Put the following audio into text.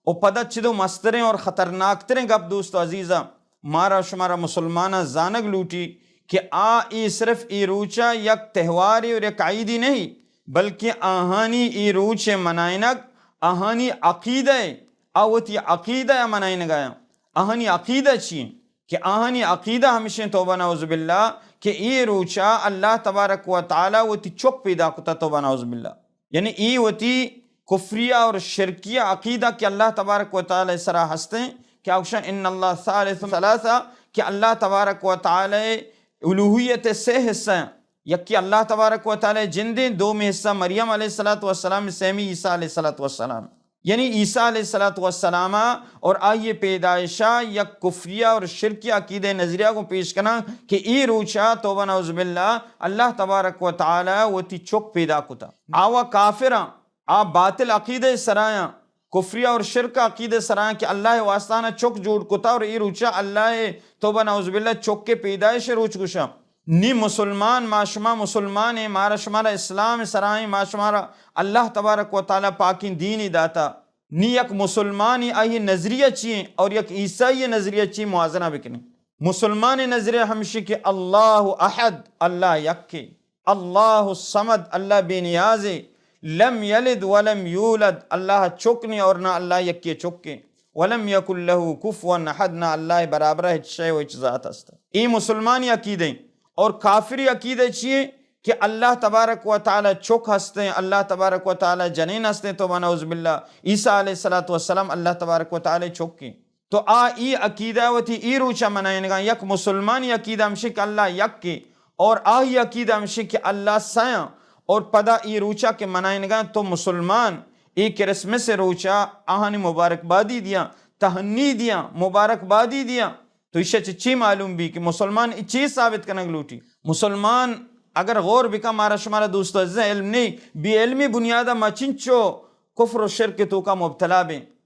او پدہ چدو مستریں اور خطرناک تریں گپ دوست عزیزہ مارا شمارا مسلمانہ زانگ لوٹی کہ ای صرف ای روچا یک تہواری اور یک عیدی نہیں بلکہ آہانی ای روچ منائنگ آہانی عقیدہ آوتی عقیدہ منائنگایا آہانی عقیدہ چین کہ آہانی عقیدہ ہمیشہ توبہ نعوذ باللہ کہ ای روچا اللہ تبارک و تعالی وتی چک پیدا کتا توبہ نعوذ باللہ، یعنی ای وتی کفریہ اور شرکیہ عقیدہ کہ اللہ تبارک و تعالی سرا ہستیں کہ اوشا ان اللہ ثالث ثلاثہ کہ اللہ تبارک و تعالی الوہیت سے حصہ ہیں، یکی اللہ تبارک و تعالی جندیں، دو میں حصہ مریم علیہ السلام سیمی عیسیٰ علیہ السلام، یعنی عیسیٰ علیہ السلام اور آئیے پیدائشہ یک کفریہ اور شرکیہ عقیدہ نظریہ کو پیش کرنا کہ ای روچا توبہ نعوذ باللہ اللہ تبارک و تعالی وتی چک پیدا کتا آوا کافرہ آ باطل عقیدہ سرایاں کفریہ اور شرک عقیدہ سرایاں کہ اللہ واسطانہ چک جوڑ کتا اور ای روچا اللہ توبہ نعوذ باللہ چک کے پیدائش روچ گشا نی مسلمان معاشمہ مسلمان مارا شمارا اسلام سرائیں معاشمارا اللہ تبارک و تعالی پاکین دینی داتا نی یک مسلمانی آئی نظریہ چیئیں اور یک عیسائی نظریہ چیئیں موازنہ بکنیں۔ مسلمان نظریہ ہمشی کہ اللہ احد اللہ یکی، اللہ الصمد اللہ بے نیاز، لم یلد ولم یولد اللہ چکنے اور نہ اللہ یکی چکے، ولم یکن لہ کفوا احد نہ اللہ برابر ہے شے و ذات است۔ ای مسلمانی عقیدیں اور کافری عقیدہ چیئے کہ اللہ تبارک و تعالی چک ہستے، اللہ تبارک و تعالی جنین ہستے، تو نعوذ باللہ عیسیٰ علیہ السلام اللہ تبارک و تعالی چک کے تو ای عقیدہ وتی ای روچہ منائیں گا یک مسلمانی عقیدہ ہمشی کہ اللہ یک کے اور آہی عقیدہ ہمشی کہ اللہ سایاں اور پدا ای روچہ کے منائیں گا تو مسلمان ای کرسمس روچہ آہانی مبارکبادی دیا، تہنی دیا، مبارکبادی دیا تو اسے چی معلوم بھی کہ مسلمان چیز ثابت کرنے لوٹی مسلمان اگر غور بکا مارا شمارا دوست عزیز علم نہیں بی علمی بنیادہ مچنچو کفر و شرک تو کا مبتلا بیں